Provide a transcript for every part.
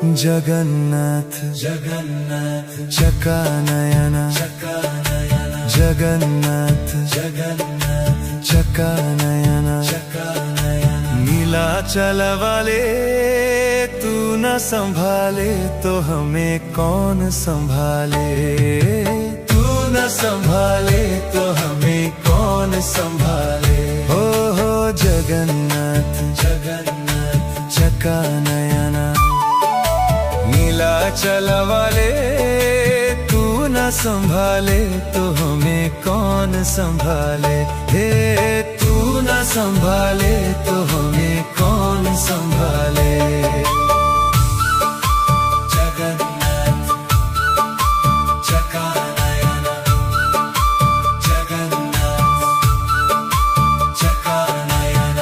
जगन्नाथ जगन्नाथ चकानयन चकानयन जगन्नाथ जगन्नाथ चकानयन चकानयन नीलाचल वाले तू न संभाले तो हमें कौन संभाले। तू न संभाले तो हमें कौन संभाले। हो जगन्नाथ जगन्नाथ चकानयन नीलाचल वाले तू न संभाले तो हमें कौन संभाले। हे तू न संभाले तो हमें कौन संभाले। जगन्नाथ चकानयन जगन्नाथ चकानयन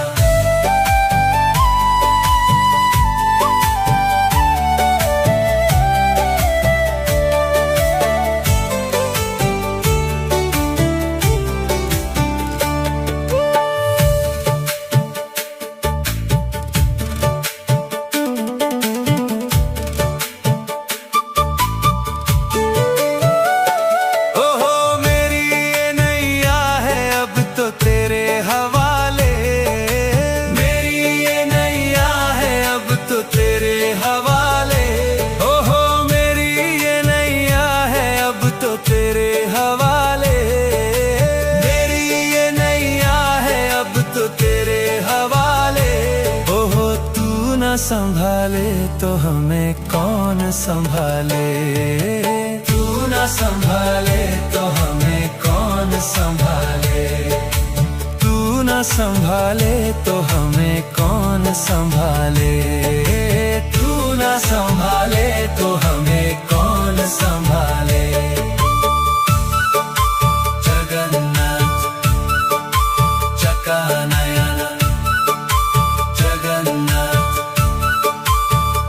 संभाले तो हमें कौन संभाले। तू न संभाले तो हमें कौन संभाले। तू न संभाले तो हमें कौन संभाले। तू न संभाले तो हमें कौन संभाले। जगन्नाथ चकानयन जगन्नाथ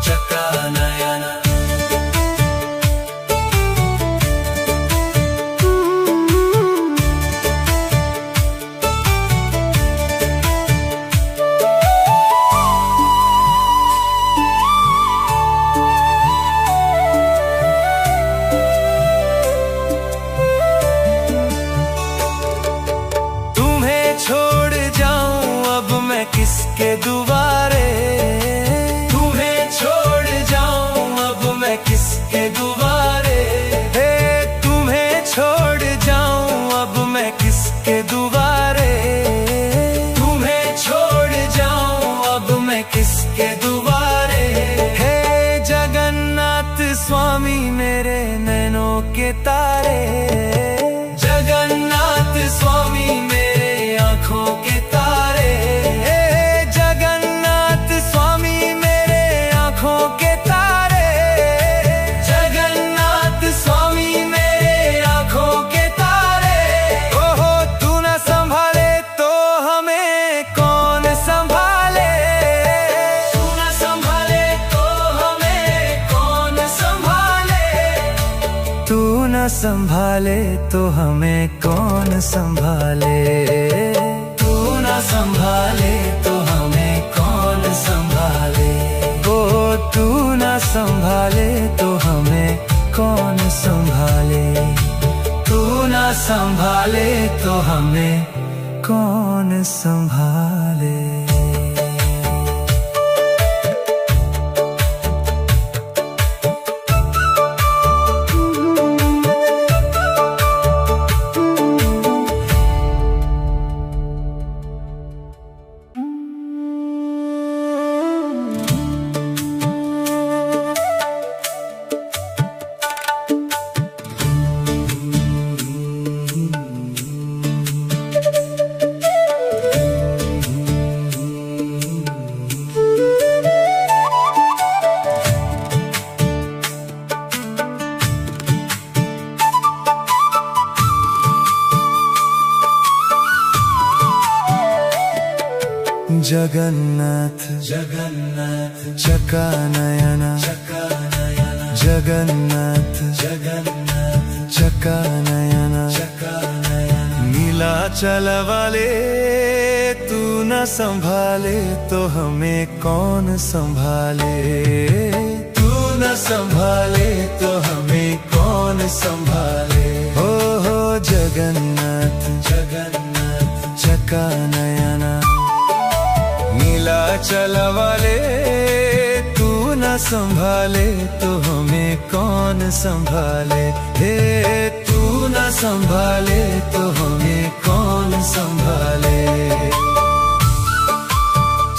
चकानयन तुम्हें छोड़ जाऊं अब मैं किसके दुआरे। तुम्हें छोड़ जाऊं अब मैं किसके दुआरे। हे तुम्हें छोड़ जाऊं अब मैं किसके दुआरे। तुम्हें छोड़ जाऊं अब मैं किसके दुआरे। हे जगन्नाथ स्वामी मेरे नैनों के तारे। जगन्नाथ स्वामी मेरे आँखों के तारे। जगन्नाथ स्वामी मेरे आँखों के तारे। जगन्नाथ स्वामी मेरे आँखों के तारे। ओहो तू न संभाले तो हमें कौन संभाले। तू न संभाले तो हमें कौन संभाले। तू न संभाले तो हमें कौन संभाले। तू न संभाले तो हमें कौन संभाले। ओ तू न संभाले तो हमें कौन संभाले। तू न संभाले तो हमें कौन संभाले। जगन्नाथ जगन्नाथ चकानयन चकानयन जगन्नाथ जगन्नाथ चकानयन चकानयन नीलाचल वाले तू न संभाले तो हमें कौन संभाले। तू संभाले तो हमें कौन संभाले। हो जगन्नाथ जगन्नाथ चका नयना, नीलाचल वाले तू न संभाले तो हमें कौन संभाले। हे तू न संभाले तो हमें कौन संभाले।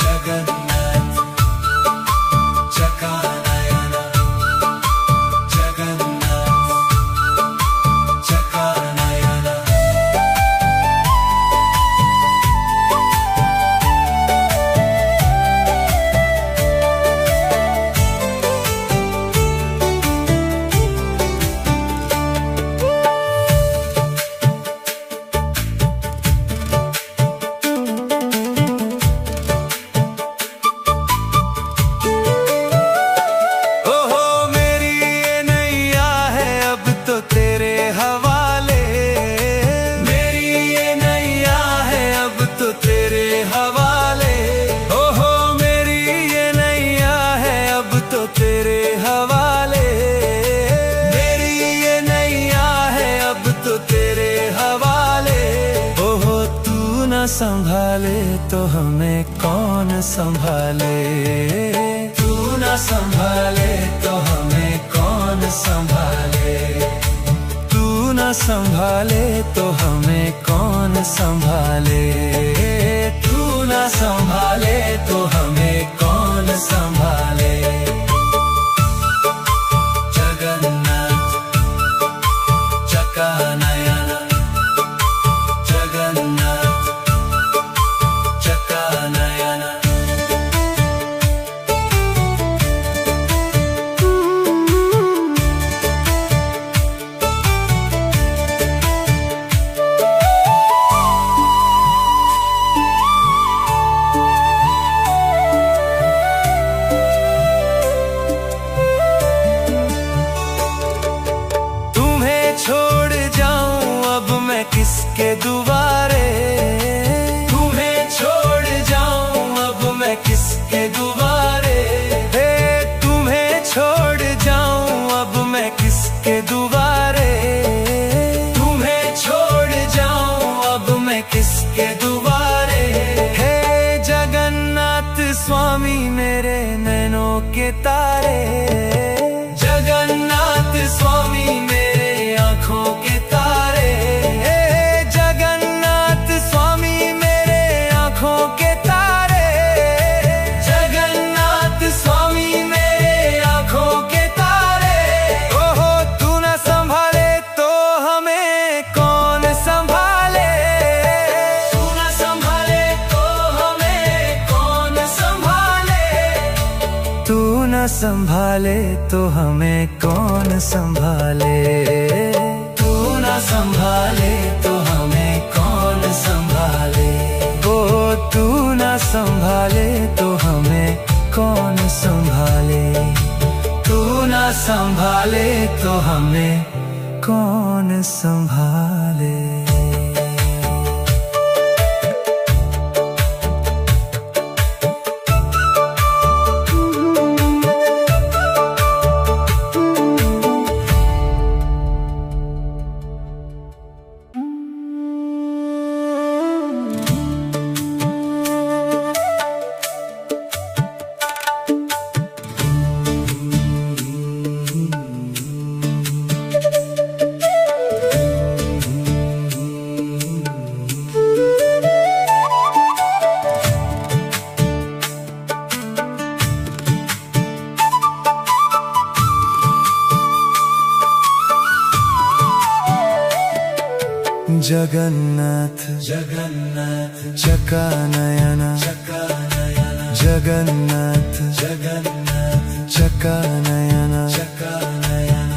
जगन्नाथ चका नयना, जगन्नाथ चका नयना। संभाले तो हमें कौन संभाले। तू न संभाले तो हमें कौन संभाले। तू न संभाले तो हमें कौन संभाले। तू न संभाले तो हमें कौन संभाले। जगन्नाथ चका नयना, जगन्नाथ चका नयना। तुम्हें छोड़ जाऊं अब मैं किसके दुआरे। किसके दुआरे। हे तुम्हें छोड़ जाऊं अब मैं किसके दुआरे। तुम्हें छोड़ जाऊं अब मैं किसके दुआरे। हे जगन्नाथ स्वामी मेरे नैनों के तारे। जगन्नाथ स्वामी मेरे आँखों के तारे। हे जगन्नाथ स्वामी मेरे आँखों के संभाले तो हमें कौन संभाले। तू न संभाले तो हमें कौन संभाले। ओ तू न संभाले तो हमें कौन संभाले। तू न संभाले तो हमें कौन संभाले। जगन्नाथ जगन्नाथ चका नयना, जगन्नाथ जगन्नाथ चका नयना,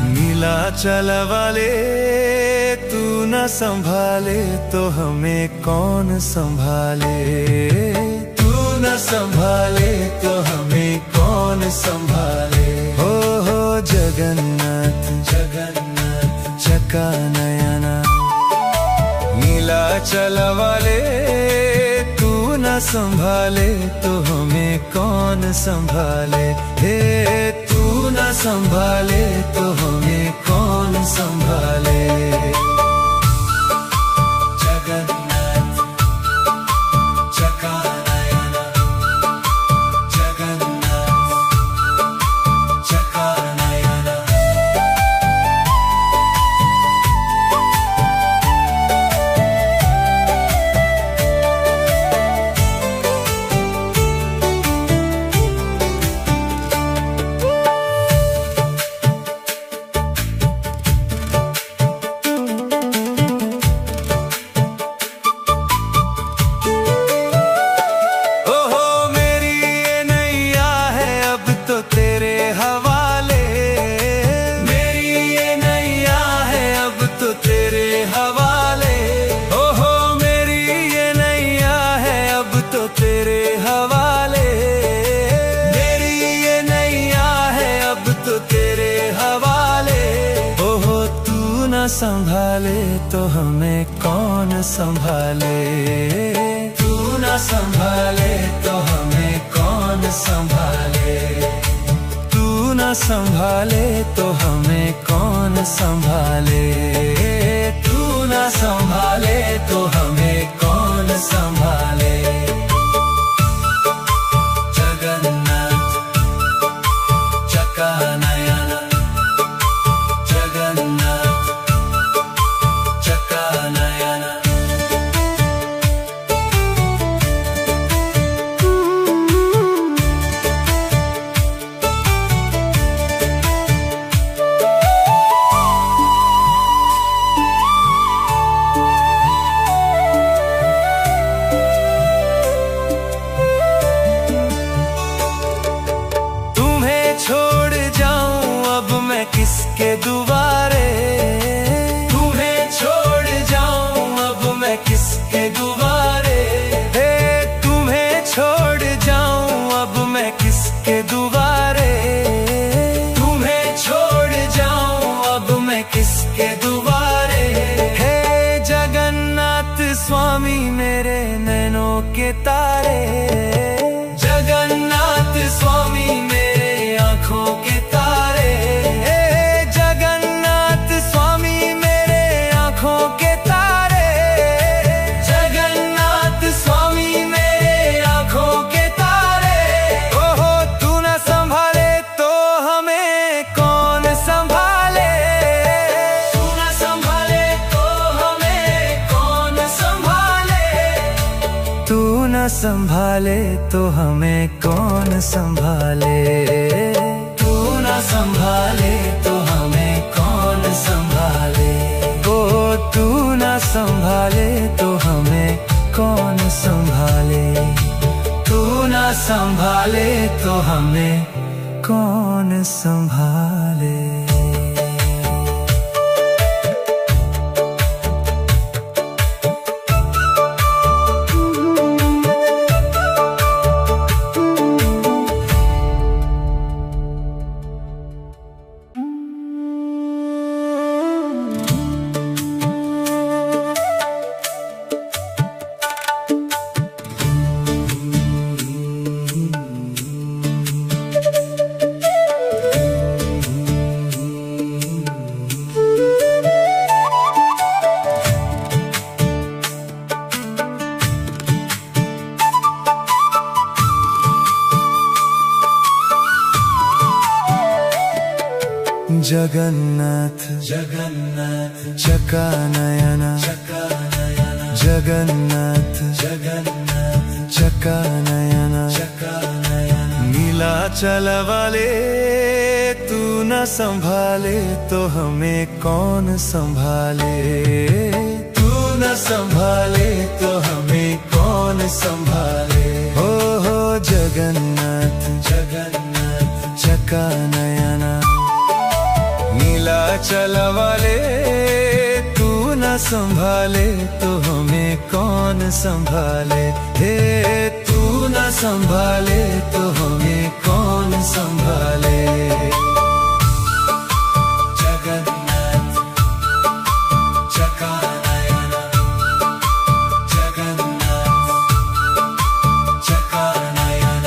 नीलाचल वाले तू न संभाले तो हमें कौन संभाले। तू न संभाले तो हमें कौन संभाले। हो जगन्नाथ जगन्नाथ चका नयना, नीलाचल वाले तू न संभाले तो हमें कौन संभाले। हे तू न संभाले तो हमें कौन संभाले। जगन्नाथ चकानयन, जगन्नाथ चकानयन। संभाले तो हमें कौन संभाले। तू न संभाले तो हमें कौन संभाले। तू न संभाले तो हमें कौन संभाले। तू न संभाले तो हमें कौन संभाले। जगन्नाथ चकानयन, जगन्नाथ चकानयन। तुम्हें छोड़ जाऊं अब मैं किसके दुआरे। किसके दुआरे हे तुम्हें छोड़ जाऊं अब मैं किसके दुआरे। तुम्हें छोड़ जाऊं अब मैं किसके दुआरे। हे जगन्नाथ स्वामी मेरे नैनों के तारे। जगन्नाथ स्वामी मेरे आँखों के तारे। हे जगन्नाथ स्वामी मेरे आँखों के तारे। संभाले तो हमें कौन संभाले। तू न संभाले तो हमें कौन संभाले। ओ तू न संभाले तो हमें कौन संभाले। तू न संभाले तो हमें कौन संभाले। जगन्नाथ जगन्नाथ चकानयन, चकानयन। जगन्नाथ जगन्नाथ चकानयन, चकानयन। नीलाचल वाले तू न संभाले तो हमें कौन संभाले। तू न संभाले तो हमें कौन संभाले। हो जगन्नाथ जगन्नाथ चकानयन। नीलाचल वाले तू न संभाले तो हमें कौन संभाले। हे तू न संभाले तो हमें कौन संभाले। जगन्नाथ चकानयन, जगन्नाथ चकानयन।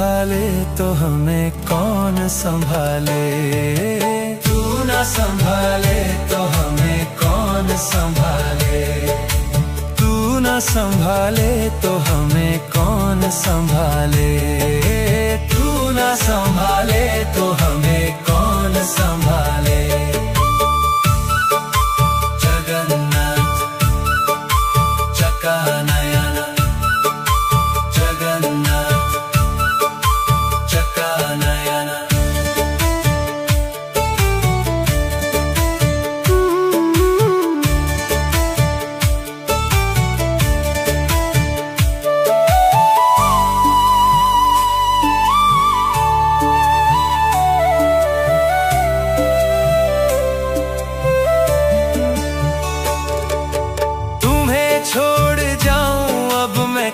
संभाले तो हमें कौन संभाले। तू ना संभाले तो हमें कौन संभाले। तू ना संभाले तो हमें कौन संभाले। तू ना संभाले तो हमें कौन संभाले। जगन्नाथ चकानयन, जगन्नाथ चकानयन।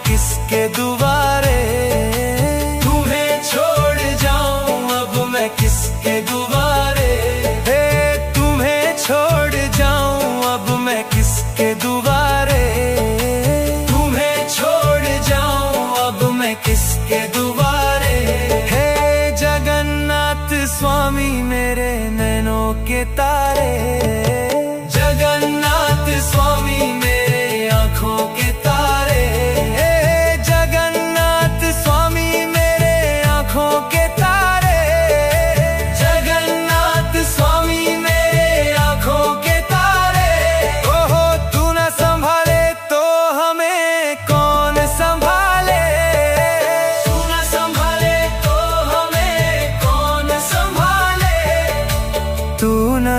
किसके दुआरे, तुम्हें छोड़ जाऊं अब मैं किसके दुआरे। हे तुम्हें छोड़ जाऊं अब मैं किसके दुआरे। तुम्हें छोड़ जाऊं अब मैं किसके दुआरे। हे जगन्नाथ स्वामी मेरे नैनों के तारे। जगन्नाथ स्वामी मेरे आँखों के तारे।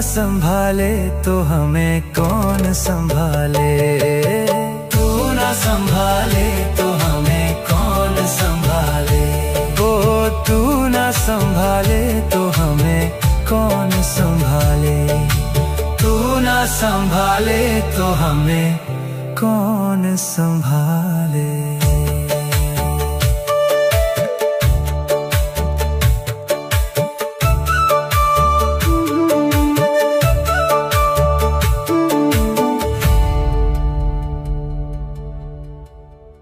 संभाले तो हमें कौन संभाले। तू ना संभाले तो हमें कौन संभाले। ओ तू ना संभाले तो हमें कौन संभाले। तू ना संभाले तो हमें कौन संभाले।